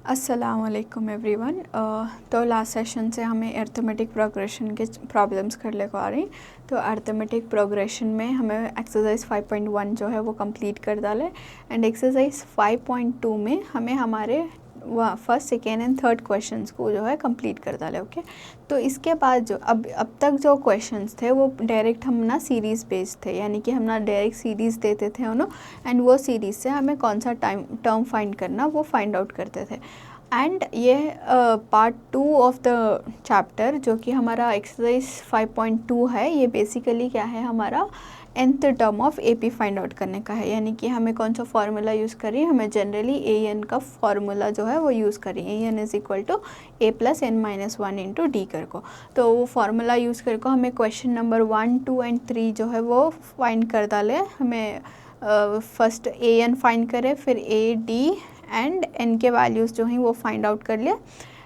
अस्सलामुअलैकुम एवरीवन। तो last session से हमें अर्थमेटिक प्रोग्रेशन के प्रॉब्लम्स कर ले आ रही। तो अर्थमेटिक प्रोग्रेशन में हमें एक्सरसाइज 5.1 जो है वो कंप्लीट कर डाले एंड एक्सरसाइज 5.2 में हमें हमारे first second and third questions को जो है कंप्लीट कर डाले। ओके, तो इसके बाद जो अब तक जो क्वेश्चंस थे वो डायरेक्ट हम ना सीरीज़ बेस्ड थे, यानी कि हम ना डायरेक्ट सीरीज़ देते थे उन्होंने एंड वो सीरीज़ से हमें कौन सा टर्म फाइंड करना वो फाइंड आउट करते थे। एंड ये पार्ट 2 ऑफ द चैप्टर जो कि हमारा एक्सरसाइज 5.2 है, ये बेसिकली क्या है, हमारा nth term of AP find out करने का है। यानी कि हमें कौन सा फार्मूला यूज़ करिए, हमें जनरली AN का फार्मूला जो है वो यूज़ करिए, AN is equal to A + n-1 into D कर को। तो वो फार्मूला यूज़ कर को हमें क्वेश्चन नंबर 1, 2 एंड 3 जो है वो फाइंड कर डाले। हमें फर्स्ट AN फाइंड करें, फिर A, D एंड N के वैल्यूज़ जो हैं वो फाइंड आउट कर लिए।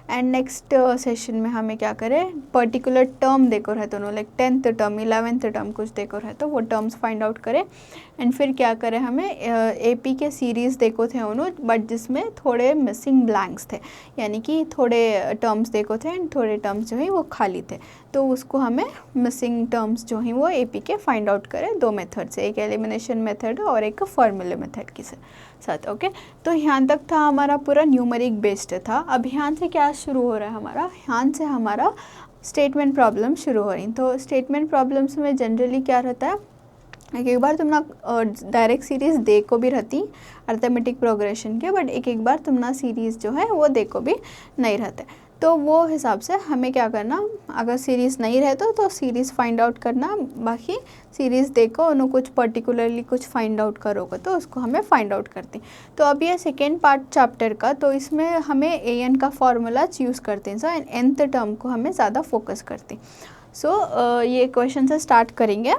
एंड नेक्स्ट सेशन में हमें क्या करें, पर्टिकुलर टर्म देखो रहे दोनों, like 10th term 11th term कुछ देखो रहे तो वो टर्म्स फाइंड आउट करें। एंड फिर क्या करें, हमें AP के सीरीज़ देखो थे उन्होंने, बट जिसमें थोड़े मिसिंग ब्लैंक्स थे, यानी कि थोड़े टर्म्स देखो थे एंड थोड़े टर्म्स जो है वो खाली थे। तो उसको हमें मिसिंग टर्म्स जो हैं वो AP के फाइंड आउट करें दो मेथड से, एक एलिमिनेशन मेथड और एक फॉर्मूले मेथड के साथ। ओके, तो यहाँ तक था हमारा पूरा न्यूमेरिक बेस्ड था। अब यहाँ से क्या शुरू हो रहा है हमारा, यहाँ से हमारा स्टेटमेंट प्रॉब्लम शुरू हो रही। तो स्टेटमेंट प्रॉब्लम्स में जनरली क्या रहता है, एक बार तुम ना डायरेक्ट सीरीज़ दे को भी रहती अर्थमेटिक प्रोग्रेशन के, बट एक बार तुम ना सीरीज़ जो है वो दे को भी नहीं रहते। तो वो हिसाब से हमें क्या करना, अगर सीरीज़ नहीं रहे तो सीरीज़ फाइंड आउट करना, बाकी सीरीज़ देखो उन्होंने कुछ पर्टिकुलरली कुछ फाइंड आउट करोगे तो उसको हमें फाइंड आउट करती। तो अब ये सेकेंड पार्ट चैप्टर का, तो इसमें हमें AN का फॉर्मूला यूज़ करते हैं सो nth टर्म को हमें ज़्यादा फोकस करती। सो ये क्वेश्चन से स्टार्ट करेंगे।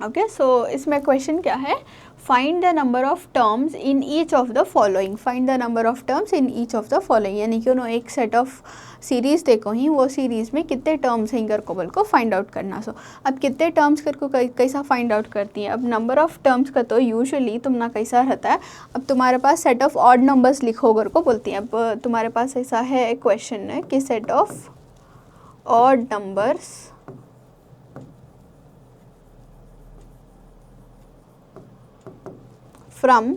ओके, सो इसमें क्वेश्चन क्या है, find the number of terms in each of the following. Find the number of terms in each of the following, यानी कि उन्होंने एक सेट ऑफ सीरीज़ देखो ही, वो सीरीज़ में कितने टर्म्स हैं कर को बोल को फाइंड आउट करना। सो अब कितने टर्म्स कर को कैसा फाइंड आउट करती हैं। अब नंबर ऑफ टर्म्स का तो यूजुअली तुम ना कैसा रहता है, अब तुम्हारे पास सेट ऑफ ऑड नंबर्स लिखो कर को बोलती हैं। अब तुम्हारे पास ऐसा है क्वेश्चन है कि set of odd numbers from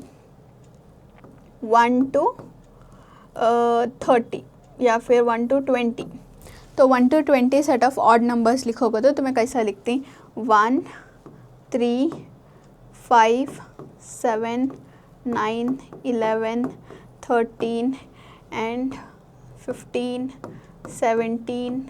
1 to 30 या फिर 1 to 20। तो 1 to 20 set of odd numbers लिखोगे तो तुम्हें कैसा लिखती, 1, 3, 5, 7, 9, 11, 13 एंड 15, 17,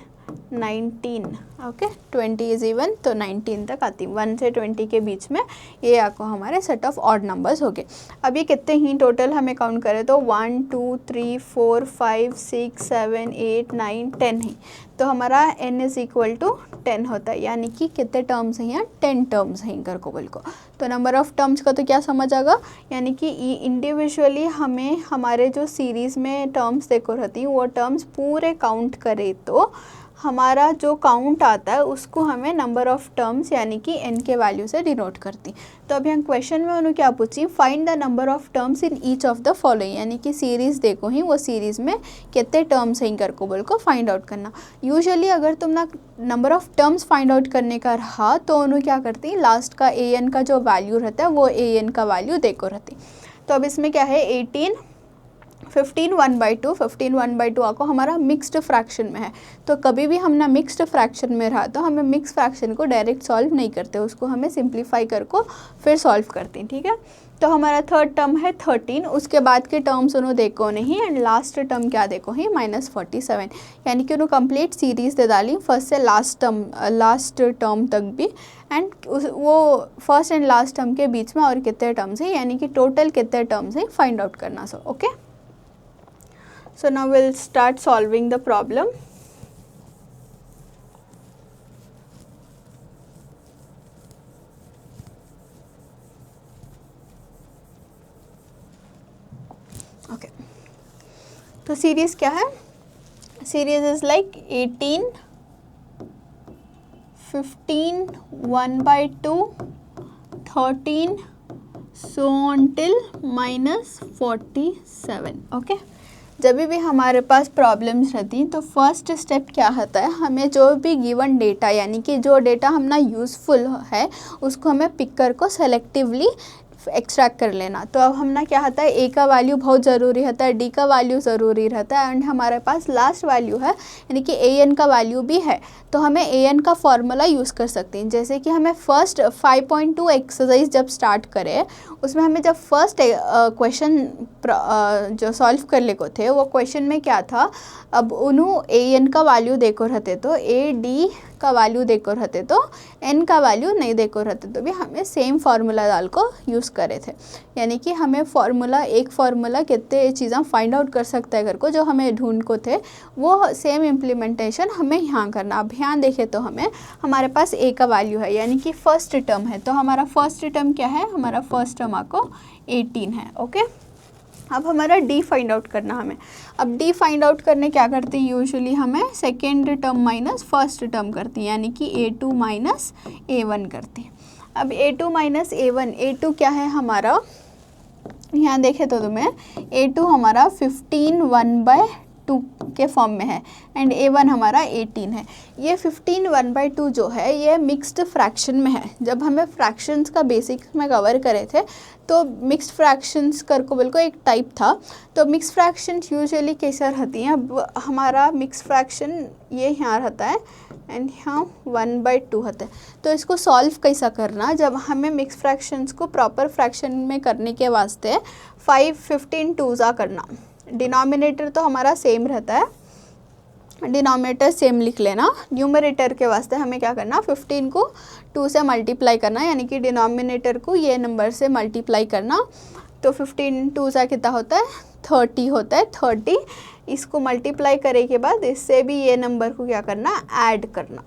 19। ओके, 20 इज़ इवन, तो 19 तक आती, 1 से 20 के बीच में ये आपको हमारे सेट ऑफ ऑड नंबर्स हो गए। अब ये कितने ही टोटल हमें काउंट करें तो 1, 2, 3, 4, 5, 6, 7, 8, 9, 10 ही। तो हमारा n इज़ इक्वल टू 10 होता है, यानी कि कितने टर्म्स हैं यहाँ, 10 टर्म्स हैं कर को बोल को। तो नंबर ऑफ टर्म्स का तो क्या समझ आएगा, यानी कि इंडिविजुअली हमें हमारे जो सीरीज़ में टर्म्स देखो रहती वो टर्म्स पूरे काउंट करें तो हमारा जो काउंट आता है उसको हमें नंबर ऑफ टर्म्स यानी कि n के वैल्यू से डिनोट करती। तो अब यहाँ क्वेश्चन में उन्होंने क्या पूछी, find the number of terms in each of the following, यानी कि सीरीज़ देखो ही वो सीरीज़ में कितने टर्म्स हैं कर को बोल को फाइंड आउट करना। यूजुअली अगर तुम ना number of terms find out करने का रहा तो उन्होंने क्या करती, लास्ट का AN का जो वैल्यू रहता है वो AN का वैल्यू देखो रहती। तो अब इसमें क्या है, 18, 15 1/2, 15 1/2 आपको हमारा मिक्स्ड फ्रैक्शन में है। तो कभी भी हम ना मिक्स्ड फ्रैक्शन में रहा तो हमें मिक्स फ्रैक्शन को डायरेक्ट सॉल्व नहीं करते, उसको हमें सिंप्लीफाई कर को फिर सॉल्व करते हैं। ठीक है, तो हमारा थर्ड टर्म है 13, उसके बाद के टर्म्स उन्होंने देखो नहीं एंड लास्ट टर्म क्या देखो ही, -47, यानी कि उन्होंने कंप्लीट सीरीज़ दे डाली फर्स्ट से लास्ट टर्म तक भी, एंड वो फर्स्ट एंड लास्ट टर्म के बीच में और कितने टर्म्स हैं, यानी कि टोटल कितने टर्म्स हैं फाइंड आउट करना। So okay, so now we'll start solving the problem. Okay, तो सीरीज क्या है, series is like 18, 15 1/2, 13 so on till -47। Okay, जब भी हमारे पास प्रॉब्लम्स रहती हैं तो फर्स्ट स्टेप क्या होता है, हमें जो भी गिवन डेटा यानी कि जो डेटा हमारा यूज़फुल है उसको हमें पिक कर को सेलेक्टिवली एक्सट्रैक्ट कर लेना। तो अब हमने क्या होता है, ए का वैल्यू बहुत ज़रूरी होता है, डी का वैल्यू ज़रूरी रहता है, एंड हमारे पास लास्ट वैल्यू है यानी कि ए एन का वैल्यू भी है। तो हमें ए एन का फॉर्मूला यूज़ कर सकते हैं। जैसे कि हमें फर्स्ट 5.2 एक्सरसाइज जब स्टार्ट करें उसमें हमें जब फर्स्ट क्वेश्चन जो सॉल्व कर ले को थे वो क्वेश्चन में क्या था, अब उन्हों ए एन का वैल्यू देखो रहते तो ए डी का वैल्यू देखो रहते तो एन का वैल्यू नहीं देखो रहते तो भी हमें सेम फार्मूला डाल को यूज़ करे थे। यानी कि हमें एक फार्मूला कितने चीज़ें फाइंड आउट कर सकता है घर को जो हमें ढूंढ को थे वो सेम इम्प्लीमेंटेशन हमें यहाँ करना। अब यहाँ देखें तो हमारे पास ए का वैल्यू है यानी कि फर्स्ट टर्म है, तो हमारा फर्स्ट टर्म क्या है, हमारा फर्स्ट टर्म आपको 18 है। ओके, अब हमारा डी फाइंड आउट करना हमें। अब डी फाइंड आउट करने क्या करते हैं, यूजुअली हमें second term minus first term करती हैं यानी कि A2 माइनस A1 करती हैं। अब A2 माइनस A1, A2 क्या है हमारा, यहाँ देखे तो तुम्हें A2 हमारा 15 1/2 के फॉर्म में है एंड A1 हमारा 18 है। ये 15 1/2 जो है ये मिक्स्ड फ्रैक्शन में है। जब हमें फ्रैक्शंस का बेसिक्स में कवर करे थे तो मिक्स्ड फ्रैक्शंस कर को बिल्कुल एक टाइप था। तो मिक्स फ्रैक्शंस यूजुअली कैसे रहती हैं, अब हमारा मिक्स फ्रैक्शन ये यहाँ रहता है एंड यहाँ 1/2 होता है। तो इसको सॉल्व कैसा करना, जब हमें मिक्स फ्रैक्शंस को प्रॉपर फ्रैक्शन में करने के वास्ते 15 2 करना, डिनोमिनेटर तो हमारा सेम रहता है, डिनोमिनेटर सेम लिख लेना। न्यूमरेटर के वास्ते हमें क्या करना, 15 को 2 से मल्टीप्लाई करना यानी कि डिनोमिनेटर को ये नंबर से मल्टीप्लाई करना। तो 15 2 कितना होता है, 30 होता है। 30 इसको मल्टीप्लाई करे के बाद इससे भी ये नंबर को क्या करना, ऐड करना।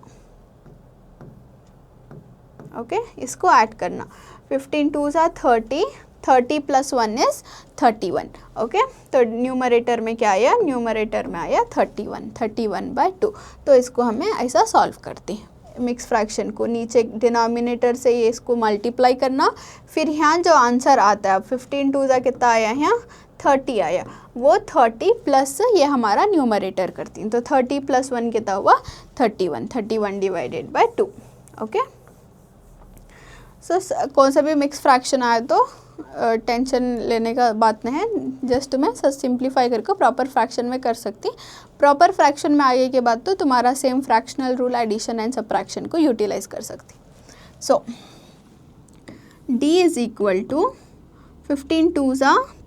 ओके, इसको ऐड करना। 15 2 30, 30 + 1 इज़ 31। ओके, तो न्यूमरेटर में क्या आया, न्यूमरेटर में आया 31, 31/2। तो इसको हमें ऐसा सॉल्व करते हैं मिक्स फ्रैक्शन को, नीचे डिनोमिनेटर से ये इसको मल्टीप्लाई करना। फिर यहाँ जो आंसर आता है, 15 2 कितना आया, यहाँ 30 आया, वो 30 प्लस ये हमारा न्यूमरेटर करती हैं। तो 30 + 1 कितना हुआ, 31, 31/2। ओके, सो कौन सा भी मिक्स फ्रैक्शन आया तो टेंशन लेने का बात नहीं है, जस्ट मैं सिंप्लीफाई करके प्रॉपर फ्रैक्शन में कर सकती। प्रॉपर फ्रैक्शन में आगे के बाद तो तुम्हारा same fractional rule addition and subtraction को यूटिलाइज कर सकती। So D is equal to 15 2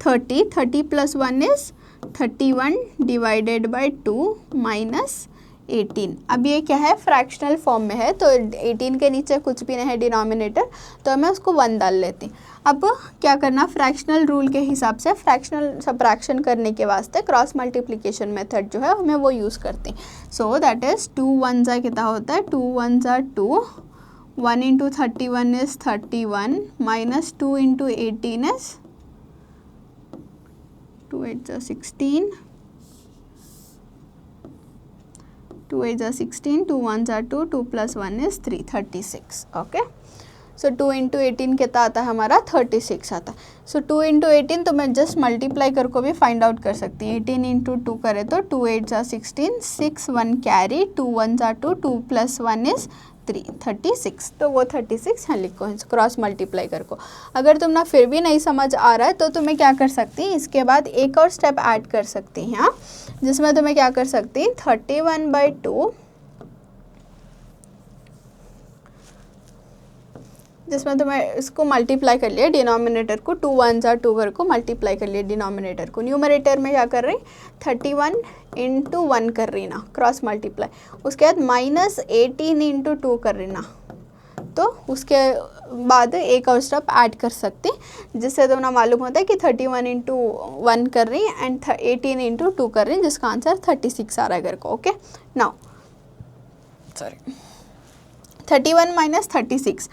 30, 30 + 1 इज 31/2 माइनस 18। अब ये क्या है, फ्रैक्शनल फॉर्म में है तो 18 के नीचे कुछ भी नहीं है डिनोमिनेटर, तो मैं उसको 1 डाल लेती। अब क्या करना, फ्रैक्शनल रूल के हिसाब से फ्रैक्शनल सब्ट्रैक्शन करने के वास्ते क्रॉस मल्टीप्लिकेशन मेथड जो है हमें वो यूज़ करते हैं। सो दैट इज़ 2 1 कितना होता है, 2 1 2, 1 × 31 is 31 minus 2 × 18 is 2 8 16, 2 8 16, 2 1 2, 2 + 1 is 3, 36। Okay, सो 2 × 18 कितना आता है हमारा, 36 आता है। सो 2 × 18 तो मैं जस्ट मल्टीप्लाई कर को भी फाइंड आउट कर सकती हूँ। 18 × 2 करे तो 2 8 16, 6 1 कैरी, 2 1 2, 2 + 1 इज़ 3, 36। तो वो 36 यहाँ लिखो क्रॉस मल्टीप्लाई कर को। अगर तुम ना फिर भी नहीं समझ आ रहा है तो तुम्हें क्या कर सकती हैं, इसके बाद एक और स्टेप ऐड कर सकती हैं यहाँ, जिसमें तुम्हें क्या कर सकती हैं, 31/2 जिसमें तुम्हें इसको मल्टीप्लाई कर लिया डिनोमिनेटर को, 2 1 2 कर को मल्टीप्लाई कर लिया डिनोमिनेटर को। न्यूमरेटर में क्या कर रही, 31 × 1 कर रही ना, क्रॉस मल्टीप्लाई। उसके बाद माइनस 18 × 2 कर रही ना, तो उसके बाद एक और स्टेप ऐड कर सकते, जिससे तो ना मालूम होता है कि 31 × 1 कर रही एंड 18 × 2 कर रही, जिसका आंसर 36 आ रहा है घर को। ओके, नाउ सॉरी 31 - 36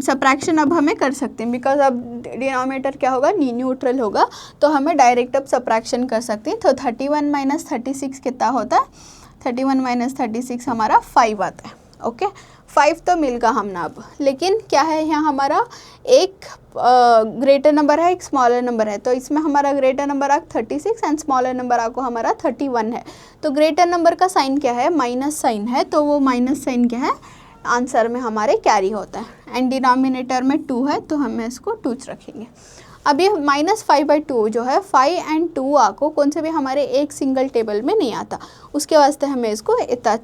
सब्ट्रैक्शन अब हमें कर सकते हैं, बिकॉज अब डिनोमिनेटर क्या होगा, न्यूट्रल होगा, तो हमें डायरेक्ट अब सब्ट्रैक्शन कर सकते हैं। तो 31 - 36 कितना होता है, 31 - 36 हमारा 5 आता है। ओके, 5 तो मिल गया हमने अब, लेकिन क्या है यहाँ हमारा एक ग्रेटर नंबर है, एक स्मॉलर नंबर है। तो इसमें हमारा ग्रेटर नंबर आ 36 एंड स्मॉलर नंबर आ को हमारा 31 है। तो ग्रेटर नंबर का साइन क्या है, माइनस साइन है, तो वो माइनस साइन क्या है आंसर में हमारे कैरी होता है। एंड डिनोमिनेटर में 2 है तो हम इसको 2 रखेंगे। अब ये -5/2 जो है 5 एंड 2 आ को कौन से भी हमारे एक सिंगल टेबल में नहीं आता, उसके वास्ते हमें इसको इतना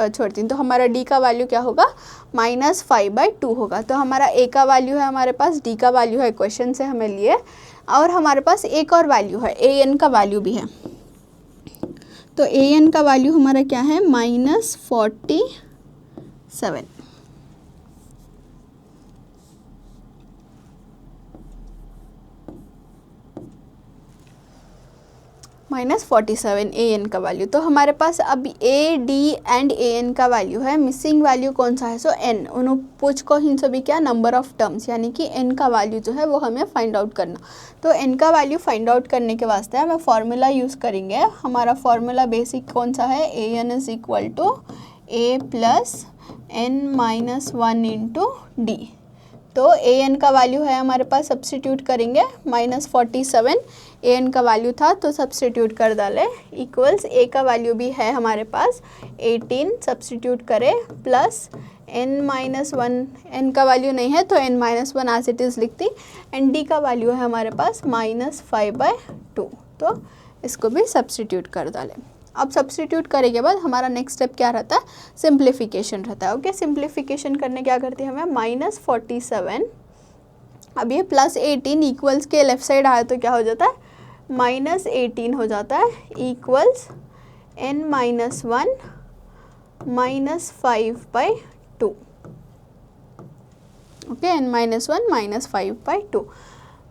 छोड़ती। तो हमारा डी का वैल्यू क्या होगा, -5/2 होगा। तो हमारा ए का वैल्यू है हमारे पास, डी का वैल्यू है क्वेश्चन से हमें लिए, और हमारे पास एक और वैल्यू है ए एन का वैल्यू भी है। तो ए एन का वैल्यू हमारा क्या है, -47 -47 ए एन का वैल्यू। तो हमारे पास अब A D and A N का वैल्यू है, मिसिंग वैल्यू कौन सा है, सो एन। उन्हों पूछ को हिंस भी क्या, नंबर ऑफ टर्म्स, यानी कि एन का वैल्यू जो है वो हमें फाइंड आउट करना। तो एन का वैल्यू फाइंड आउट करने के वास्ते हमें फॉर्मूला यूज़ करेंगे। हमारा फॉर्मूला बेसिक कौन सा है, A N is equal to A plus N minus 1 into D. तो ए एन का वैल्यू है हमारे पास, सब्सटीट्यूट करेंगे, -47 ए एन का वैल्यू था तो सब्सटीट्यूट कर डाले, इक्वल्स ए का वैल्यू भी है हमारे पास 18, सब्सटीट्यूट करें, प्लस n-1, n का वैल्यू नहीं है तो n-1 एज इट इज़ लिखती, एंड डी का वैल्यू है हमारे पास -5/2। तो इसको भी सब्सटीट्यूट कर डालें। अब सब्सटीट्यूट करने के बाद हमारा नेक्स्ट स्टेप क्या रहता है, सिंप्लीफिकेशन रहता है। ओके, सिंप्लीफिकेशन करने क्या करती है हमें, -47, अब ये +18 इक्वल्स के लेफ्ट साइड आया तो क्या हो जाता है, -18 हो जाता है, इक्वल्स n-1 -5/2। Okay, n-1 -5/2।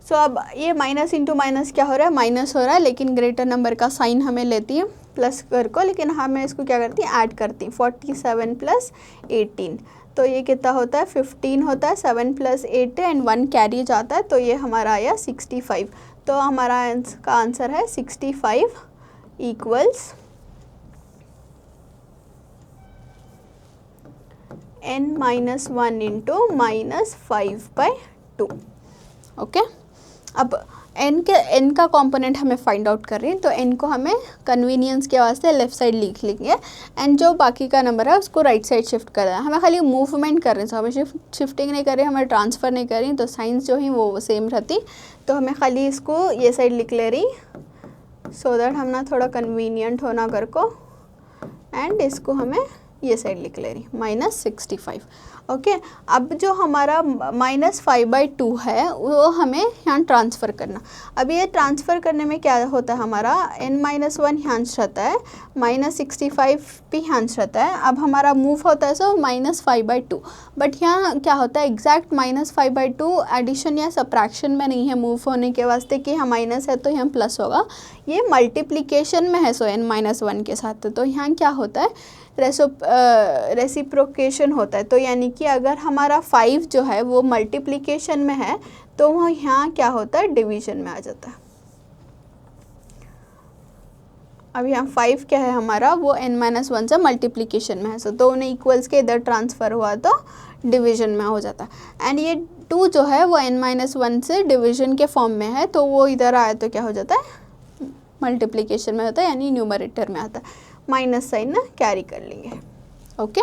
सो अब ये माइनस इंटू माइनस क्या हो रहा है, माइनस हो रहा है, लेकिन ग्रेटर नंबर का साइन हमें लेती है प्लस कर को, लेकिन हमें इसको क्या करती है, ऐड करती हैं, 47 + 18 तो ये कितना होता है, 15 होता है, 7 + 8 एंड 1 कैरी जाता है, तो ये हमारा आया 65। तो हमारा का आंसर है 65 इक्वल्स n-1 इंटू -5/2। ओके, अब n का कंपोनेंट हमें फाइंड आउट कर रही है, तो n को हमें कन्वीनियंस के वास्ते लेफ्ट साइड लिख लेंगे, एंड जो बाकी का नंबर है उसको राइट साइड शिफ्ट कर देना। हमें खाली मूवमेंट कर रहे हैं, तो हमें शिफ्टिंग नहीं कर रही, हमें ट्रांसफ़र नहीं कर रही, तो साइंस जो ही वो सेम रहती। तो हमें खाली इसको ये साइड लिख ले रही, सो दैट हम ना थोड़ा कन्वीनियंट होना कर को, एंड इसको हमें ये साइड लिख ले रही, -65। ओके, अब जो हमारा -5/2 है वो हमें यहाँ ट्रांसफ़र करना। अब ये ट्रांसफ़र करने में क्या होता है, हमारा n-1 यहाँ रहता है, -65 भी यहाँ रहता है। अब हमारा मूव होता है सो -5/2, बट यहाँ क्या होता है, एग्जैक्ट -5/2 एडिशन या सब्ट्रैक्शन में नहीं है मूव होने के वास्ते कि यहाँ माइनस है तो यहाँ प्लस होगा, ये मल्टीप्लिकेशन में है, सो n-1 के साथ। तो यहाँ क्या होता है, रेसिप्रोकेशन होता है। तो यानी कि अगर हमारा 5 जो है वो मल्टीप्लिकेशन में है तो वो यहाँ क्या होता है, डिवीजन में आ जाता है। अब यहाँ 5 क्या है हमारा, वो n-1 से मल्टीप्लिकेशन में है, सो दोनों इक्वल्स के इधर ट्रांसफ़र हुआ तो डिवीजन में हो जाता है। एंड ये 2 जो है वो n-1 से डिवीजन के फॉर्म में है, तो वो इधर आया तो क्या हो जाता है, मल्टीप्लिकेशन में होता है, यानी न्यूमरेटर में आता है, माइनस साइन ना कैरी कर लेंगे। ओके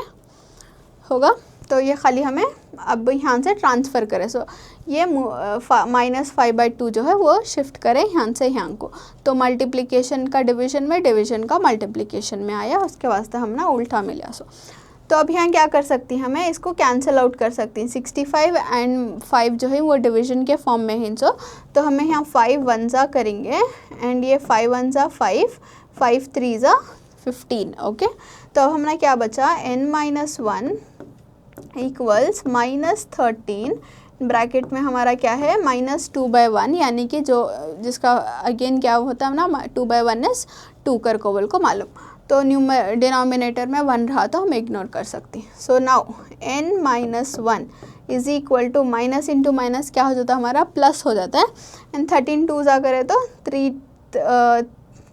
होगा, तो ये खाली हमें अब यहाँ से ट्रांसफ़र करें, सो ये -5/2 जो है वो शिफ्ट करें यहाँ से यहाँ को, तो मल्टीप्लिकेशन का डिवीजन में, डिवीजन का मल्टीप्लिकेशन में आया, उसके वास्ते हम ना उल्टा मिला। सो तो अब यहाँ क्या कर सकती हैं, हमें इसको कैंसिल आउट कर सकती हैं, 65 एंड 5 जो है वो डिवीजन के फॉर्म में है, सो तो हमें यहाँ 5 1 करेंगे, एंड ये 5 1 5, 5 3 15। ओके, तो हमारा क्या बचा, n-1 इक्वल्स -13, ब्रैकेट में हमारा क्या है, -2/1, यानी कि जो जिसका अगेन क्या होता है ना, 2/1 इज़ 2 कर को बोल को मालूम, तो डिनोमिनेटर में 1 रहा तो हम इग्नोर कर सकते हैं। So now n-1 is equal to minus into minus क्या हो जाता है हमारा, प्लस हो जाता है, एंड 13 2 करें तो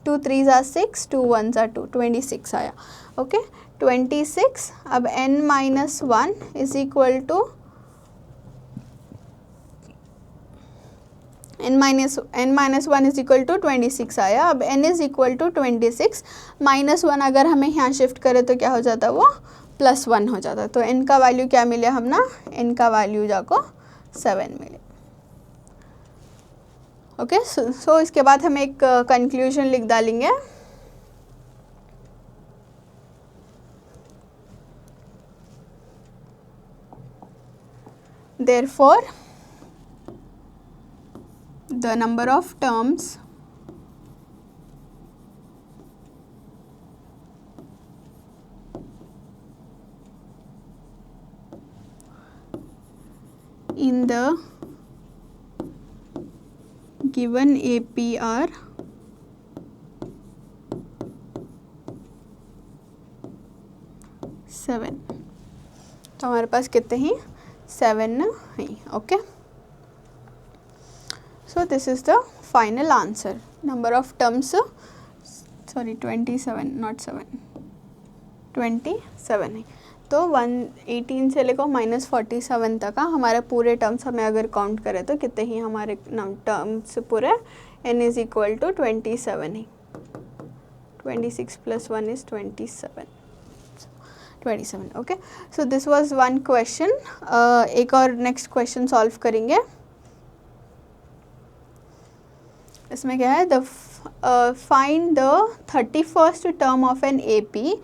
2 3 6, 2 1 2, 26 आया। ओके, 26। अब n-1 is equal to n-1 is equal to 26 आया। अब n इज इक्वल टू 26, -1 अगर हमें यहाँ शिफ्ट करें तो क्या हो जाता है, वो +1 हो जाता है। तो n का वैल्यू क्या मिले हम ना, n का वैल्यू जाको 7 मिले। ओके, सो इसके बाद हम एक कंक्लूजन लिख डालेंगे। Therefore, the number of terms in the given AP are 7। तो हमारे पास कितने ही 7 है। Okay, so this is the final answer. Number of terms, sorry 27 not 7, 27 है। तो 118 से लेकर -47 तक का हमारे पूरे टर्म्स हमें अगर काउंट करें तो कितने ही हमारे टर्म्स पूरे n इज इक्वल टू 27 है। 26 + 1 is 27। Okay, so this was one question. एक और नेक्स्ट क्वेश्चन सॉल्व करेंगे। इसमें क्या है, find the 31st term of an AP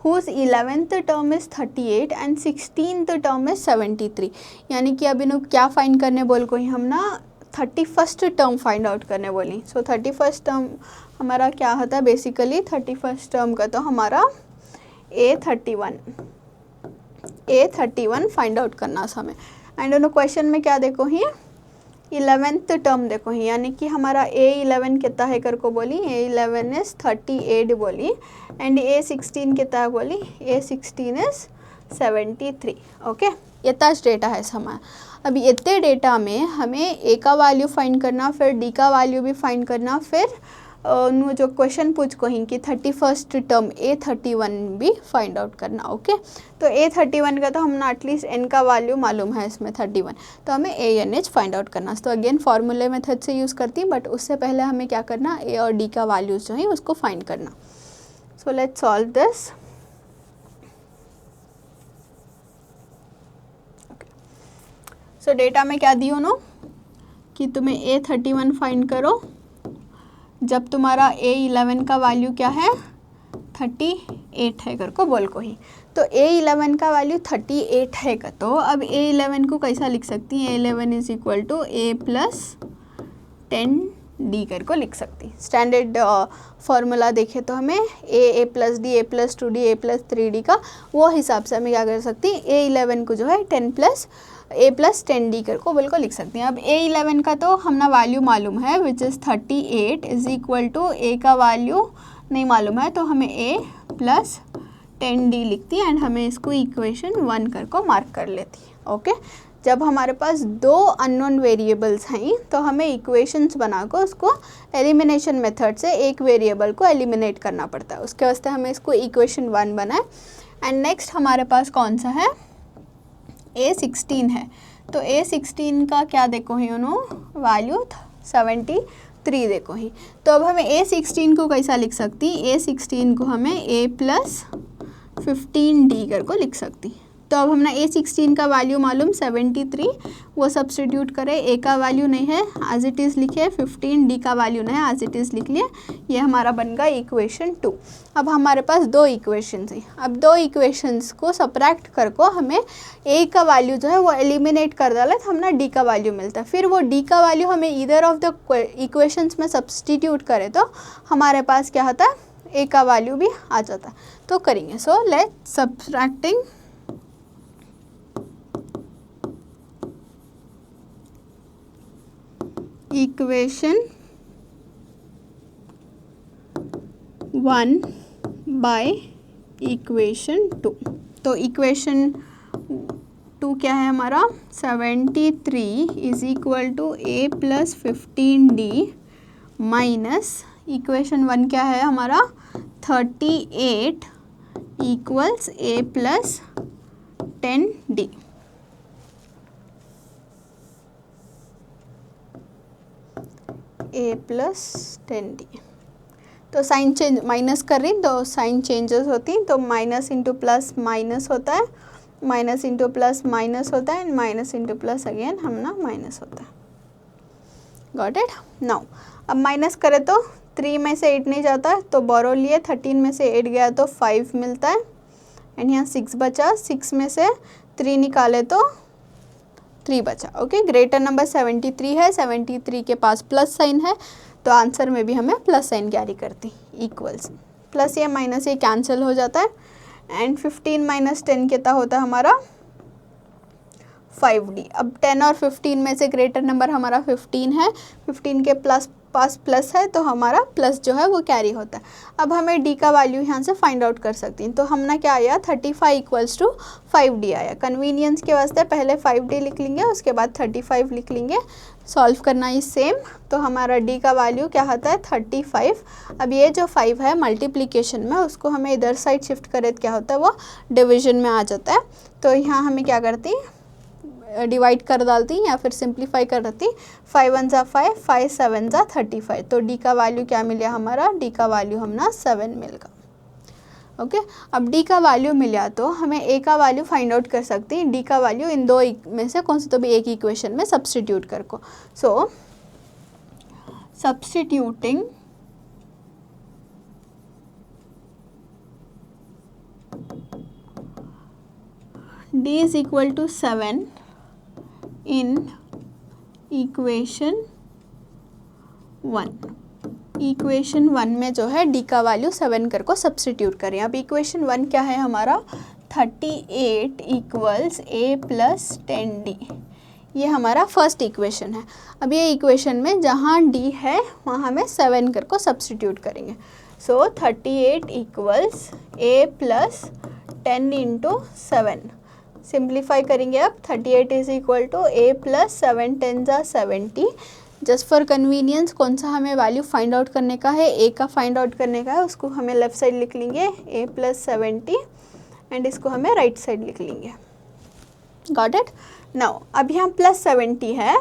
whose 11th term is 38 and 16th term is 73। यानी कि अब इन्हों क्या फाइंड करने बोल को ही हम ना 31st टर्म फाइंड आउट करने बोली। सो 31st टर्म हमारा क्या होता है, बेसिकली 31st टर्म का तो हमारा A31 फाइंड आउट करना हमें। एंड उन्होंने क्वेश्चन में क्या देखो ही 11th टर्म देखो ही, यानी कि हमारा A11 कितना है कर को बोली, A11 इज 38 बोली एंड A16 कितना है बोली, A16 इज 73। ओके, इतना डेटा है हमारा। अभी इतने डेटा में हमें A का वैल्यू फाइंड करना, फिर D का वैल्यू भी फाइंड करना, फिर जो क्वेश्चन पूछ को ही कि 31st टर्म A31 भी फाइंड आउट करना। ओके, तो A31 का तो हमने एटलीस्ट n का वैल्यू मालूम है इसमें 31, तो हमें ANH फाइंड आउट करना। तो अगेन फार्मूले मेथड से यूज़ करती, बट उससे पहले हमें क्या करना, A और D का वैल्यूज जो है उसको फाइंड करना। So let's solve this. So data में क्या दियो नो कि तुम्हें A31 फाइंड करो जब तुम्हारा A11 का वैल्यू क्या है 38 है कर को बोल को ही। तो A11 का वैल्यू 38 है का, तो अब A11 को कैसा लिख सकती हैं, A11 is equal to A + 10D कर को लिख सकती। स्टैंडर्ड फार्मूला देखे तो हमें A + D, A + 2D, A + 3D का वो हिसाब से हमें क्या कर सकती हैं, A11 को जो है 10 + A + 10D कर को बिल्कुल लिख सकते हैं। अब A11 का तो हमने वैल्यू मालूम है which is 38 is equal to A का वैल्यू नहीं मालूम है, तो हमें A + 10D लिखती है एंड हमें इसको इक्वेशन 1 कर को मार्क कर लेती है। ओके, जब हमारे पास दो अननोन वेरिएबल्स हैं तो हमें इक्वेशंस बनाकर उसको एलिमिनेशन मेथड से एक वेरिएबल को एलिमिनेट करना पड़ता है। उसके वास्ते हमें इसको इक्वेशन 1 बनाए। एंड नेक्स्ट हमारे पास कौन सा है, A16 है। तो A16 का क्या देखो ही उन्होंने वैल्यू 73 देखो ही। तो अब हमें A16 को कैसा लिख सकती, A16 को हमें A + 15D कर को लिख सकती। तो अब हमने A16 का वैल्यू मालूम 73, वो सब्स्टिट्यूट करें, A का वैल्यू नहीं है एज इट इज़ लिखे, 15D का वैल्यू नहीं है एज इट इज़ लिख लिए, ये हमारा बन गया इक्वेशन 2। अब हमारे पास दो इक्वेशंस हैं। अब दो इक्वेशंस को सब्ट्रैक्ट कर को हमें A का वैल्यू जो है वो एलिमिनेट कर डाला तो हमें D का वैल्यू मिलता है। फिर वो D का वैल्यू हमें ईदर ऑफ द इक्वेशंस में सब्स्टिट्यूट करें तो हमारे पास क्या होता है, A का वैल्यू भी आ जाता है। तो करेंगे, so let subtracting equation 1 by equation 2। तो इक्वेशन 2 क्या है हमारा, 73 is equal to A + 15D minus equation 1 क्या है हमारा 38 equals A + 10D। a plus 10d। तो साइन चेंज माइनस कर रही तो साइन चेंजेस होती, तो माइनस इंटू प्लस माइनस होता है, माइनस इंटू प्लस माइनस होता है, and minus into plus again हम ना माइनस होता है। Got it. नाउ अब माइनस करें तो 3 में से 8 नहीं जाता है, तो बोरो लिए 13 में से 8 गया तो 5 मिलता है, एंड यहाँ 6 बचा, 6 में से 3 निकाले तो 3 बचा। ओके, ग्रेटर नंबर 73 है, 73 के पास प्लस साइन है, तो आंसर में भी हमें प्लस साइन कैरी करती, इक्वल्स प्लस ये माइनस ये कैंसिल हो जाता है, एंड 15 माइनस 10 कितना होता है हमारा 5d। अब 10 और 15 में से ग्रेटर नंबर हमारा 15 है, 15 के पास प्लस है, तो हमारा प्लस जो है वो कैरी होता है। अब हमें d का वैल्यू यहाँ से फाइंड आउट कर सकती हैं, तो हमने क्या आया 35 इक्वल्स टू 5d आया। कन्वीनियंस के वास्ते पहले 5d लिख लेंगे, उसके बाद 35 लिख लेंगे। सॉल्व करना ही सेम, तो हमारा d का वैल्यू क्या होता है 35। अब ये जो 5 है मल्टीप्लिकेशन में, उसको हमें इधर साइड शिफ्ट करें तो क्या होता है वो डिवीजन में आ जाता है। तो यहाँ हमें क्या करती, डिवाइड कर डालती या फिर सिंप्लीफाई कर देती, 5 1 जा 5, 5 7 जा 35। तो d का वैल्यू क्या मिला हमारा, d का वैल्यू हमना 7 मिलेगा। ओके, अब d का वैल्यू मिला तो हमें a का वैल्यू फाइंड आउट कर सकती हैं। d का वैल्यू इन दो में से कौन सा तो भी एक इक्वेशन में सब्स्टिट्यूट कर को। So substituting d is equal to 7 in equation 1। Equation 1 में जो है d का वैल्यू 7 कर को सब्स्टिट्यूट करें। अब इक्वेशन 1 क्या है हमारा 38 इक्वल्स a प्लस 10d, ये हमारा फर्स्ट इक्वेशन है। अब ये इक्वेशन में जहाँ d है वहाँ हमें 7 कर को सब्स्टिट्यूट करेंगे। So 38 equals a plus 10 into 7, simplify करेंगे। अब 38 is equal to a plus 7 10 जा 70। जस्ट फॉर कन्वीनियंस कौन सा हमें वैल्यू फाइंड आउट करने का है, a का फाइंड आउट करने का है, उसको हमें लेफ्ट साइड लिख लेंगे a प्लस 70, एंड इसको हमें राइट साइड लिख लेंगे। Got it. नाउ अब यहाँ प्लस 70 है,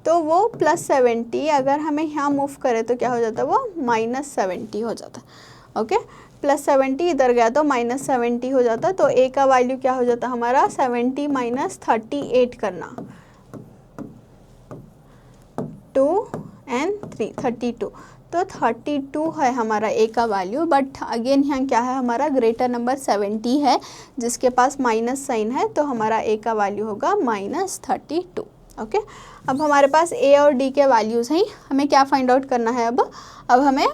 तो वो प्लस 70 अगर हमें यहाँ मूव करें तो क्या हो जाता है वो माइनस 70 हो जाता है। ओके, प्लस 70 इधर गया तो माइनस 70 हो जाता, तो a का वैल्यू क्या हो जाता हमारा 70 माइनस 38 करना, 2 एंड 3 32। तो 32 है हमारा a का वैल्यू, बट अगेन यहाँ क्या है हमारा ग्रेटर नंबर 70 है जिसके पास माइनस साइन है, तो हमारा a का वैल्यू होगा माइनस 32। ओके, अब हमारे पास a और d के वैल्यूज़ हैं, हमें क्या फाइंड आउट करना है अब हमें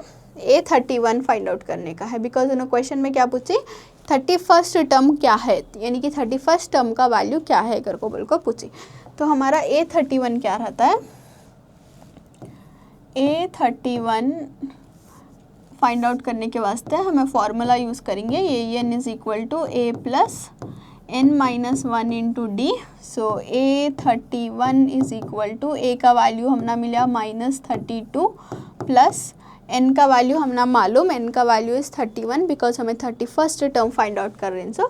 a31 फाइंड आउट करने का है, बिकॉज उन्होंने क्वेश्चन में क्या पूछी 31st टर्म क्या है, यानी कि 31st टर्म का वैल्यू क्या है कर को बोल को पूछी। तो हमारा a31 क्या रहता है, a31 फाइंड आउट करने के वास्ते हमें फॉर्मूला यूज़ करेंगे an is equal to a plus n minus 1 into D. So a31 is equal to a का वैल्यू हमने मिला माइनस 32 प्लस n का वैल्यू हमने मालूम, n का वैल्यू इज़ 31 बिकॉज हमें 31st टर्म फाइंड आउट कर रहे हैं। सो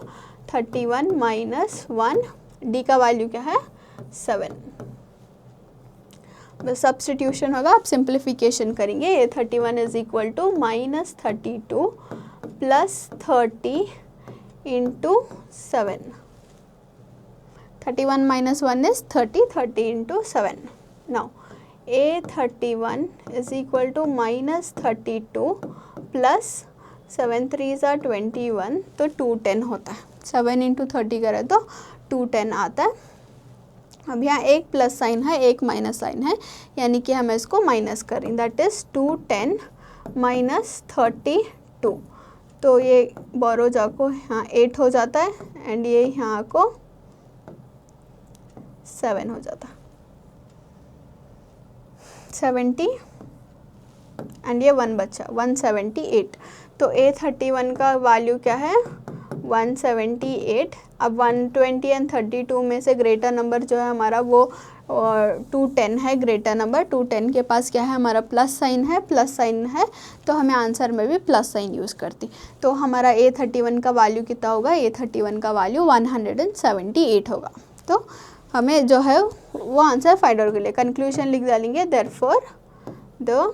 31 माइनस 1, d का वैल्यू क्या है 7। बस सब्स्टिट्यूशन होगा, आप सिंप्लीफिकेशन करेंगे। a31 is equal to minus 32 plus 30 into 7। 31 minus 1 is 30, 30 into 7। Now a31 is equal to minus 32 plus 7 3 ज़ा 21, तो 210 होता है। 7 इंटू 30 करें तो 210 आता है। अब यहाँ एक प्लस साइन है एक माइनस साइन है, यानी कि हमें इसको माइनस करें, दैट इज़ 210 माइनस 32। तो ये बोरो जाको यहाँ 8 हो जाता है, एंड ये यहाँ को 7 हो जाता है, 70 एंड ये 1 बचा 178। तो a31 का वैल्यू क्या है 178। अब 120 एंड 32 में से ग्रेटर नंबर जो है हमारा वो 210 है। ग्रेटर नंबर 210 के पास क्या है हमारा प्लस साइन है, प्लस साइन है तो हमें आंसर में भी प्लस साइन यूज़ करती। तो हमारा a31 का वैल्यू कितना होगा, a31 का वैल्यू 178 होगा। तो हमें जो है वो आंसर फाइंड आउट कर लिया। कंक्लूजन लिख डालेंगे, therefore the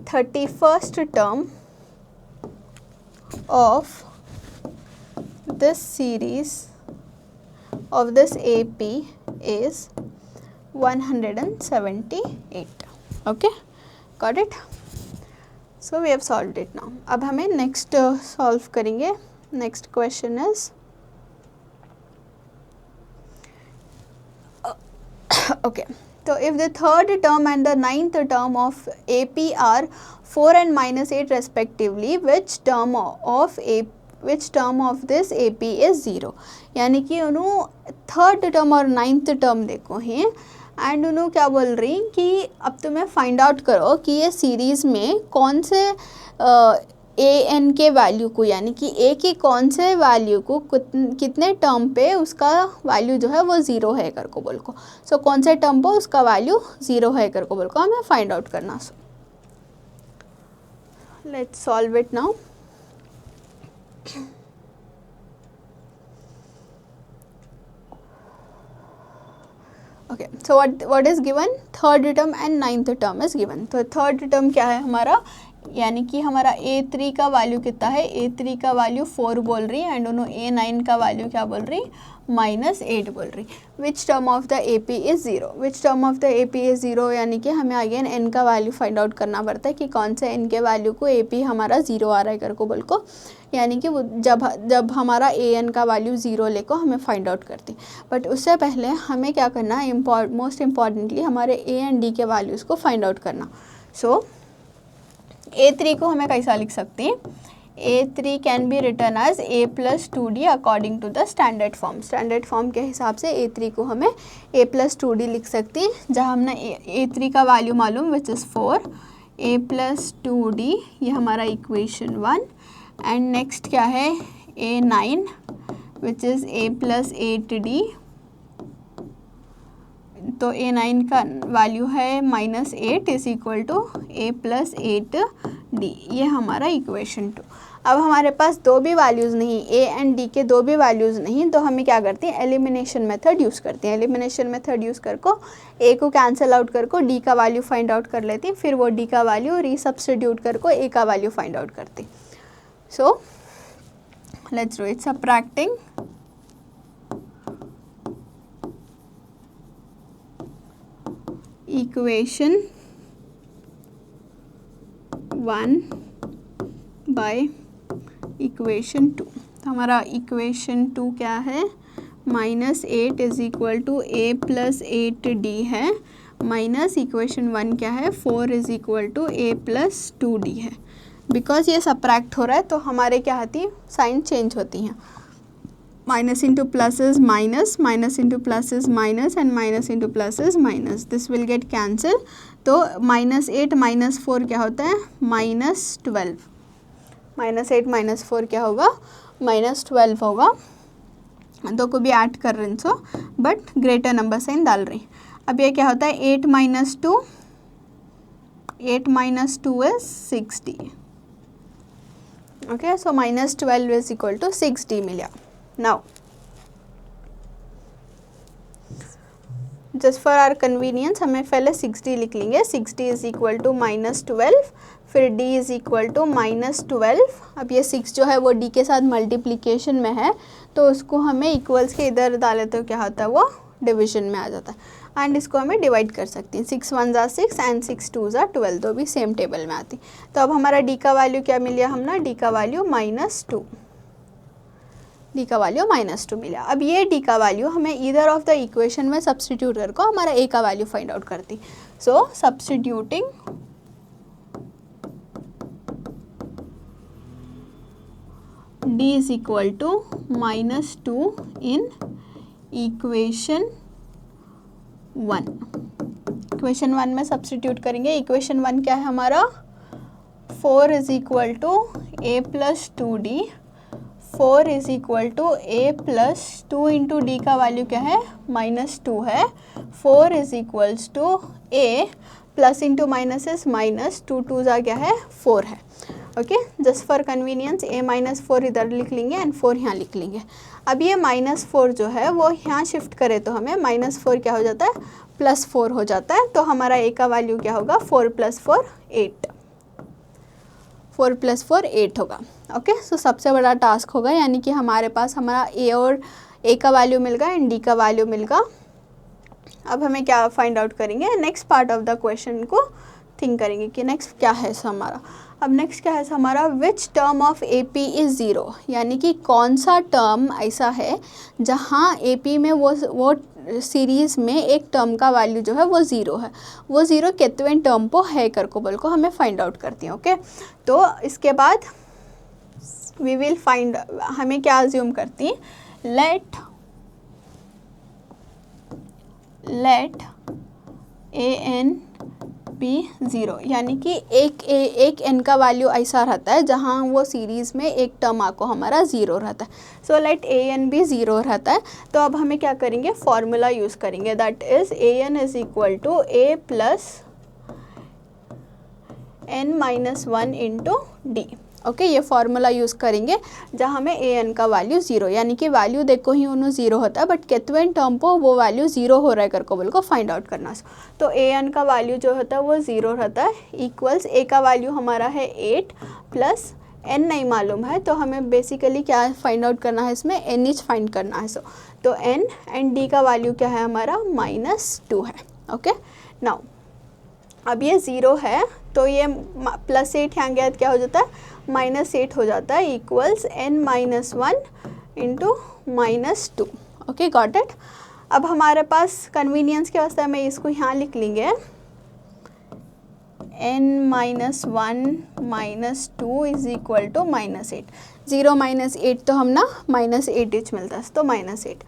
31st term of this series of this AP is 178. Okay, got it? So we have solved it now. अब हमें next solve करेंगे. Next question is okay. So if the third term and the ninth term of AP are 4 and -8 respectively, which term of this AP is 0? यानी कि उन्होंने third term और ninth term देखो हैं and उन्होंने क्या बोल रही कि अब तुम्हें फाइंड आउट करो कि ये सीरीज़ में कौन से ए एन के वैल्यू को, यानी कि ए के कौन से वैल्यू को कितने टर्म पे उसका वैल्यू जो है वो ज़ीरो है कर को बोल को। सो कौन से टर्म पे उसका वैल्यू ज़ीरो है कर को बोल को हमें फाइंड आउट करना। So let's solve it now. Okay, so what is given, third term and ninth term is given. तो थर्ड टर्म क्या है हमारा, यानी कि हमारा A3 का वैल्यू कितना है, A3 का वैल्यू 4 बोल रही है एंड उन्होंने A9 का वैल्यू क्या बोल रही, -8 बोल रही। विच term of the AP is 0, which term of the AP is 0, यानी कि हमें अगेन n का वैल्यू फाइंड आउट करना पड़ता है कि कौन से n के वैल्यू को AP हमारा 0 आ रहा है कर को बोल को, यानी कि वो जब हमारा an का वैल्यू 0 लेको हमें फाइंड आउट करती। बट उससे पहले हमें क्या करना है, मोस्ट इम्पॉर्टेंटली हमारे A एंड D के वैल्यूज़ को फाइंड आउट करना। सो A3 को हमें कैसा लिख सकते हैं, A3 can be written as A+2D according to the standard form. Standard form के हिसाब से A3 को हमें A+2D लिख सकते हैं, जहाँ हमने A3 का वैल्यू मालूम विच इज़ 4, A+2D ये हमारा इक्वेशन 1 एंड नेक्स्ट क्या है A9 विच इज़ A+8D। तो A9 का वैल्यू है -8 इज इक्वल टू A+8D, ये हमारा इक्वेशन 2। अब हमारे पास दो भी वैल्यूज़ नहीं, A एंड D के दो भी वैल्यूज़ नहीं, तो हमें क्या करते हैं, एलिमिनेशन मेथड यूज़ करते हैं। एलिमिनेशन मेथड यूज़ कर को A को कैंसिल आउट कर को D का वैल्यू फाइंड आउट कर लेते हैं, फिर वो D का वैल्यू रीसब्स्टिट्यूट कर को A का वैल्यू फाइंड आउट करते। So let's do it. Subtracting equation 1 by equation 2। तो हमारा इक्वेशन 2 क्या है, -8 इज इक्वल टू A+8D है, माइनस इक्वेशन 1 क्या है, 4 इज इक्वल टू A+2D है। बिकॉज ये सबट्रैक्ट हो रहा है तो हमारे क्या होती, साइन चेंज होती हैं। Minus into plus is minus, minus into plus is minus and minus into plus is minus, this will get cancel. तो -8 - 4 क्या होता है, -12। -8 - 4 क्या होगा, -12 होगा। दो को भी ऐड कर रहे हैं सो, बट ग्रेटर नंबर साइन डाल रही। अब ये क्या होता है, 8 - 2, 8 - 2 is 6D। Okay, so -12 is equal to 6D मिला। Now just for our convenience हमें पहले 6D लिख लेंगे। 6D इज इक्वल टू -12, फिर D इज इक्वल टू -12। अब ये 6 जो है वो D के साथ मल्टीप्लिकेशन में है, तो उसको हमें इक्वल्स के इधर डाले तो क्या होता है, वो डिवीजन में आ जाता है एंड इसको हमें डिवाइड कर सकते हैं। 6 1 ज़ा 6 एंड 6 2 ज़ा 12, तो भी सेम टेबल में आती। तो अब हमारा D का वैल्यू क्या मिल गया, हमने D का वैल्यू -2, D का वैल्यू -2 मिला। अब ये D का वैल्यू हमें इधर ऑफ द इक्वेशन में सब्सटीट्यूट कर को हमारा A का वैल्यू फाइंड आउट करती। So substituting D is equal to -2 in equation 1। Equation 1 में सब्सटीट्यूट करेंगे। इक्वेशन 1 क्या है हमारा, 4 is equal to A+2D, 4 is equal to A+2 into D का वैल्यू क्या है, -2 है। 4 is equals to A, plus into minus is minus, 2 2 ज़ा क्या है, 4 है। Okay, just for convenience a-4 इधर लिख लेंगे एंड 4 यहाँ लिख लेंगे। अब ये -4 जो है वो यहाँ शिफ्ट करे तो हमें -4 क्या हो जाता है, +4 हो जाता है। तो हमारा a का वैल्यू क्या होगा, 4 + 4 8, 4 + 4 8 होगा। ओके, सो सबसे बड़ा टास्क होगा, यानी कि हमारे पास हमारा a का वैल्यू मिल गया एंड d का वैल्यू मिल गया। अब हमें क्या फाइंड आउट करेंगे, next part of the question को थिंक करेंगे कि नेक्स्ट क्या है हमारा। अब नेक्स्ट क्या है हमारा, विच टर्म ऑफ AP इज़ 0, यानी कि कौन सा टर्म ऐसा है जहाँ AP में वो सीरीज़ में एक टर्म का वैल्यू जो है वो 0 है, वो 0 कितवें टर्म को है करको बोल को हमें फाइंड आउट करती हैं। ओके, तो इसके बाद वी विल फाइंड, हमें क्या अज्यूम करती हैं, लेट an be 0, यानी कि एक n का वैल्यू ऐसा रहता है जहाँ वो सीरीज़ में एक टर्म आपको हमारा 0 रहता है। सो लेट an भी 0 रहता है। तो अब हमें क्या करेंगे, फॉर्मूला यूज़ करेंगे, that is an is equal to a plus n-1 into d. Okay, ये फार्मूला यूज़ करेंगे जहाँ हमें an का वैल्यू 0, यानी कि वैल्यू देखो ही उन्होंने 0 होता है, बट कितवें टर्म को वो वैल्यू 0 हो रहा है करको बोल को फाइंड आउट करना। तो an का वैल्यू जो होता है वो 0 रहता है, इक्वल्स a का वैल्यू हमारा है 8 प्लस n नहीं मालूम है, तो हमें बेसिकली क्या फाइंड आउट करना है, इसमें n इच फाइंड करना है। तो n एंड d का वैल्यू क्या है हमारा, -2 है। ओके, नाउ अब ये 0 है तो ये +8 यहाँ गया क्या हो जाता है, -8 हो जाता है, equals n-1 into -2। Okay, got it. अब हमारे पास कन्वीनियंस के वास्ते हमें इसको यहाँ लिख लेंगे, n-1 -2 इज इक्वल टू -8। 0 -8 तो हम ना -8 इच मिलता है, तो -8।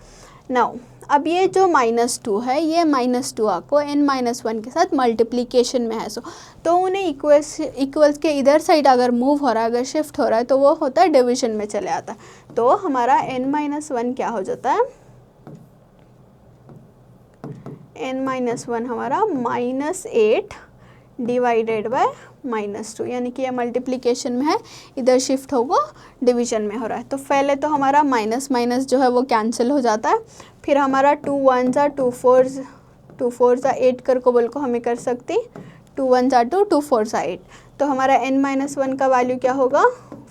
नाउ अब ये जो -2 है, ये -2 आपको n-1 के साथ मल्टीप्लिकेशन में है, तो उन्हें इक्वल्स के इधर साइड अगर मूव हो रहा है, अगर शिफ्ट हो रहा है, तो वो होता है डिवीजन में चले आता है। तो हमारा n-1 क्या हो जाता है, n-1 हमारा -8 डिवाइडेड बाय -2, यानी कि ये मल्टीप्लिकेशन में है, इधर शिफ्ट होगा डिवीजन में हो रहा है। तो पहले तो हमारा माइनस माइनस जो है वो कैंसिल हो जाता है, फिर हमारा 2 1 2 4 8 कर को बोल को हमें कर सकती, 2 1 2 2 4 8। तो हमारा n-1 का वैल्यू क्या होगा,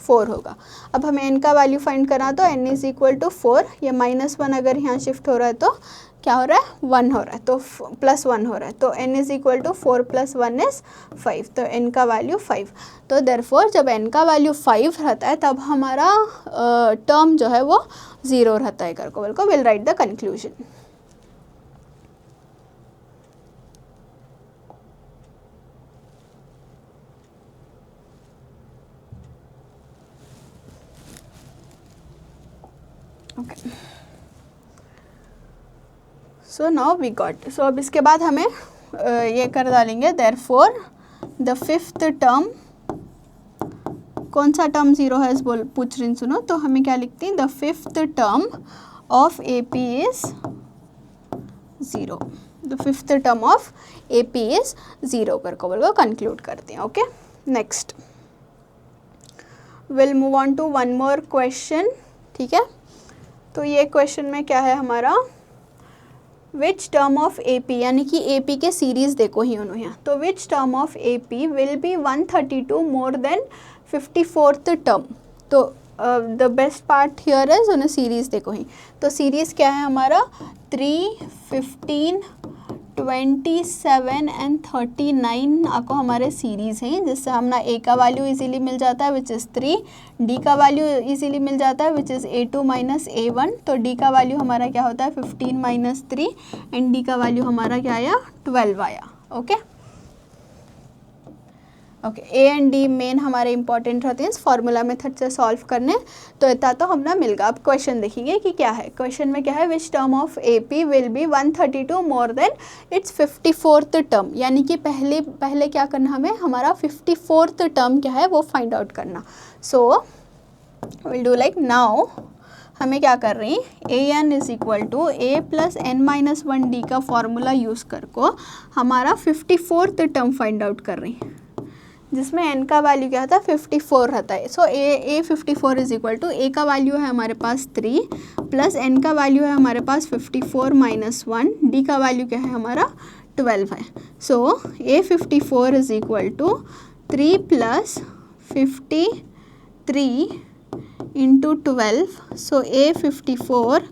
4 होगा। अब हमें n का वैल्यू फाइंड करना, तो n इज़ इक्वल टू 4, ये -1 अगर यहाँ शिफ्ट हो रहा है तो क्या हो रहा है, 1 हो रहा है, तो +1 हो रहा है, तो n is equal to 4 + 1 is 5, तो n का वैल्यू 5। तो देयरफॉर जब n का वैल्यू 5 रहता है तब हमारा टर्म जो है वो 0 रहता है करको बोल को, will write the conclusion. Okay, so now we got. So अब इसके बाद हमें ये कर डालेंगे, देयरफॉर द फिफ्थ टर्म, कौन सा टर्म 0 है बोल पूछ रही सुनो, तो हमें क्या लिखते हैं, the fifth term of AP is 0, the fifth term of AP is 0 करके बोल को कंक्लूड करते हैं। Okay, next will move on to one more question. ठीक है, तो ये क्वेश्चन में क्या है हमारा, विच टर्म ऑफ AP, यानी कि AP के सीरीज़ देखो ही उन्होंने यहाँ, तो which term of AP will be 132 more than 54th term. तो the best part here is उन्हें सीरीज़ देखो ही, तो सीरीज़ क्या है हमारा, 3 15 27 एंड 39 आपको हमारे सीरीज़ हैं, जिससे हमने A का वैल्यू इजीली मिल जाता है विच इज़ 3, D का वैल्यू इजीली मिल जाता है विच इज़ A2 - A1, तो D का वैल्यू हमारा क्या होता है 15 - 3 एंड D का वैल्यू हमारा क्या आया 12 आया। Okay okay, A and D main हमारे इंपॉर्टेंट रहते हैं इस फार्मूला मेथड से सॉल्व करने, तो इतना तो हमने मिल गया। अब क्वेश्चन देखेंगे कि क्या है, क्वेश्चन में क्या है, विच term of AP will be 132 more then it's 54th term, यानी कि पहले क्या करना हमें, हमारा 54th टर्म क्या है वो फाइंड आउट करना। So will do like, now हमें क्या कर रही हैं, an is equal to a plus n-1d का फार्मूला यूज़ कर को हमारा 54th टर्म फाइंड आउट कर रही हैं, जिसमें n का वैल्यू क्या होता है 54 रहता है। So a 54 is equal to a का वैल्यू है हमारे पास 3 प्लस n का वैल्यू है हमारे पास 54 माइनस 1, d का वैल्यू क्या है हमारा 12 है। So a 54 is equal to 3 plus 53 into 12। So a 54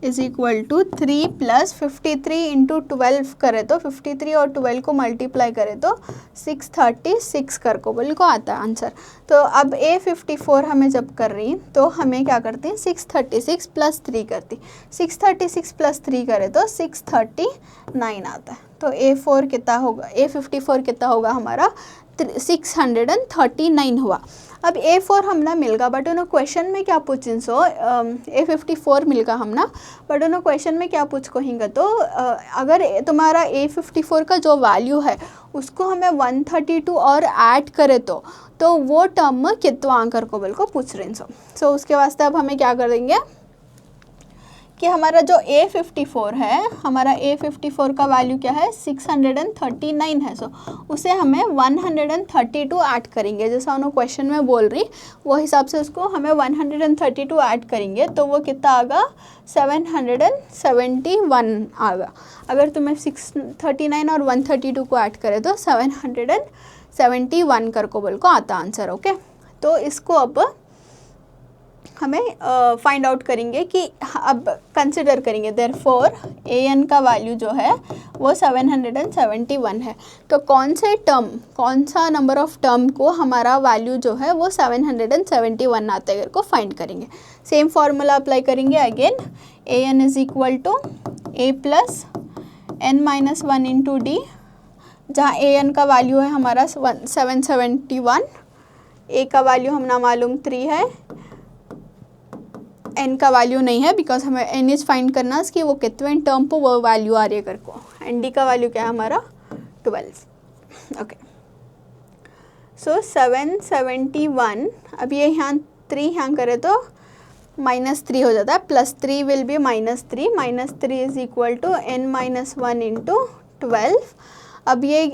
is equal to 3 plus 53 into 12 करे तो 53 और 12 को मल्टीप्लाई करे तो 636 कर को बोल को आता है आंसर। तो अब A54 हमें जब कर रही तो हमें क्या करती हैं 636 प्लस 3 करती, 636 प्लस 3 करे तो 639 आता है। तो A4 कितना होगा, A54 कितना होगा हमारा 639 हुआ। अब A4 हमने मिलगा बट उन्होंने क्वेश्चन में क्या पूछिन सो A54 मिलगा हमना बट उन्होंने क्वेश्चन में क्या पूछ कहेंगे तो अगर तुम्हारा A54 का जो वैल्यू है उसको हमें 132 और ऐड करे तो वो टर्म कितना आंकर को बिल्कुल पूछ रहे हैं। सो उसके वास्ते अब हमें क्या करेंगे कि हमारा जो A54 है, हमारा A54 का वैल्यू क्या है 639 है। सो उसे हमें 132 ऐड करेंगे, जैसा उन्होंने क्वेश्चन में बोल रही वो हिसाब से उसको हमें 132 ऐड करेंगे तो वो कितना आगा 771 आगा। अगर तुम्हें 639 और 132 को ऐड करे तो 771 कर को बोल को आता आंसर। ओके, तो इसको अब हमें फाइंड आउट करेंगे कि अब कंसिडर करेंगे देयरफॉर an का वैल्यू जो है वो 771 है। तो कौन सा नंबर ऑफ टर्म को हमारा वैल्यू जो है वो 771 आते हैं को फाइंड करेंगे। सेम फार्मूला अप्लाई करेंगे again, an is equal to a plus n minus 1 into d, जहाँ an का वैल्यू है हमारा 771, a का वैल्यू हमने मालूम 3 है, n का वैल्यू नहीं है बिकॉज हमें n इज फाइंड करना कि वो कितने टर्म पर वो वैल्यू आ रही है कर को, एंड d का वैल्यू क्या है हमारा 12। ओके, सो 771, अब ये यहाँ 3 यहाँ करे तो -3 हो जाता है, +3 will be -3, -3 is equal to n minus 1 into 12। अब ये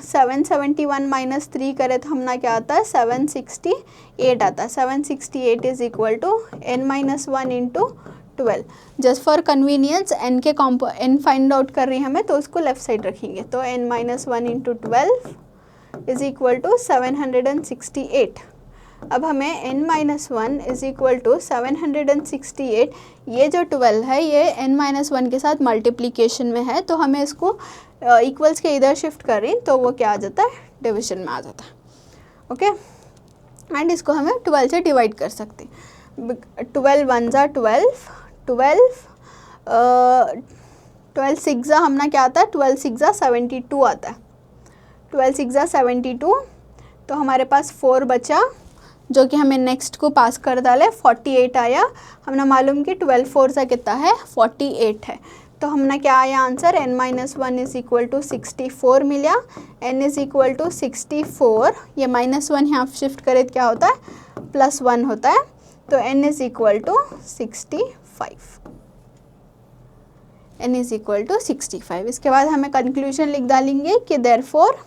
771 माइनस 3 करे तो हमना क्या आता है 768 आता है। 768 is equal to n minus 1 into 12। Just for convenience n के n फाइंड आउट कर रही है हमें तो उसको लेफ्ट साइड रखेंगे, तो n minus 1 into 12 is equal to 768। अब हमें n minus 1 is equal to 768, ये जो 12 है ये n माइनस 1 के साथ मल्टीप्लिकेशन में है तो हमें इसको इक्वल्स के इधर शिफ्ट करें तो वो क्या आ जाता है डिविजन में आ जाता है। ओके, एंड इसको हमें 12 से डिवाइड कर सकते हैं। 12 1 जा 12, 12 6 जा हमना क्या आता है 12 6 जा 72 आता है, 12 6 जा 72। तो हमारे पास 4 बचा जो कि हमें नेक्स्ट को पास कर डाले, 48 आया। हमने मालूम कि 12 4 सा कितना है 48 है, तो हमने क्या आया answer n minus 1 is equal to 64 मिला। n इज इक्वल टू 64, ये -1 यहाँ शिफ्ट करे तो क्या होता है +1 होता है, तो n is equal to 65, n is equal to 65। इसके बाद हमें कंक्लूजन लिख डालेंगे कि therefore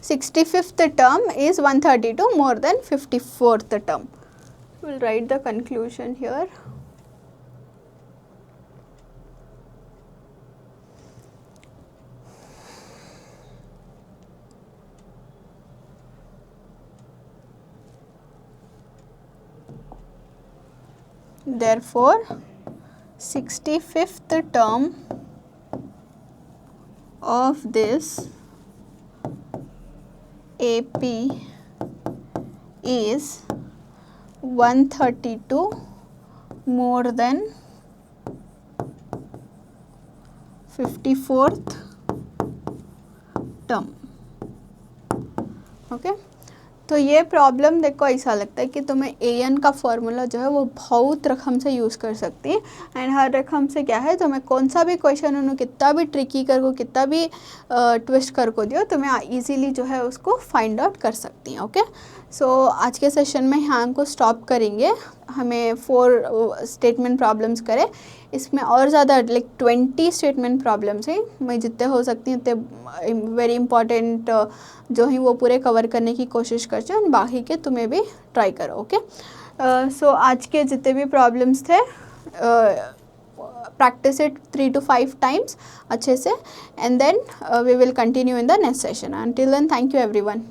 65th term is 132 more than 54th term. We'll write the conclusion here. Therefore, 65th term of this AP is 132 more than 54th term. Okay, तो ये problem देखो ऐसा लगता है कि तुम्हें an का फॉर्मूला जो है वो बहुत रकम से यूज़ कर सकती है, एंड हर रकम से क्या है तुम्हें कौन सा भी क्वेश्चन उन्होंने कितना भी ट्रिकी कर को कितना भी ट्विस्ट कर को दियो तुम्हें इजीली जो है उसको फाइंड आउट कर सकती हैं। ओके, सो आज के सेशन में यहाँ को स्टॉप करेंगे, हमें 4 स्टेटमेंट प्रॉब्लम्स करें इसमें और ज़्यादा लाइक 20 स्टेटमेंट प्रॉब्लम्स हैं, मैं जितने हो सकती हैं उतने वेरी इंपॉर्टेंट जो हैं वो पूरे कवर करने की कोशिश करते हैं, बाकी के तुम्हें भी ट्राई करो। ओके, सो आज के जितने भी प्रॉब्लम्स थे practice it 3 to 5 times अच्छे से, and then we will continue in the next session. Until then, thank you everyone.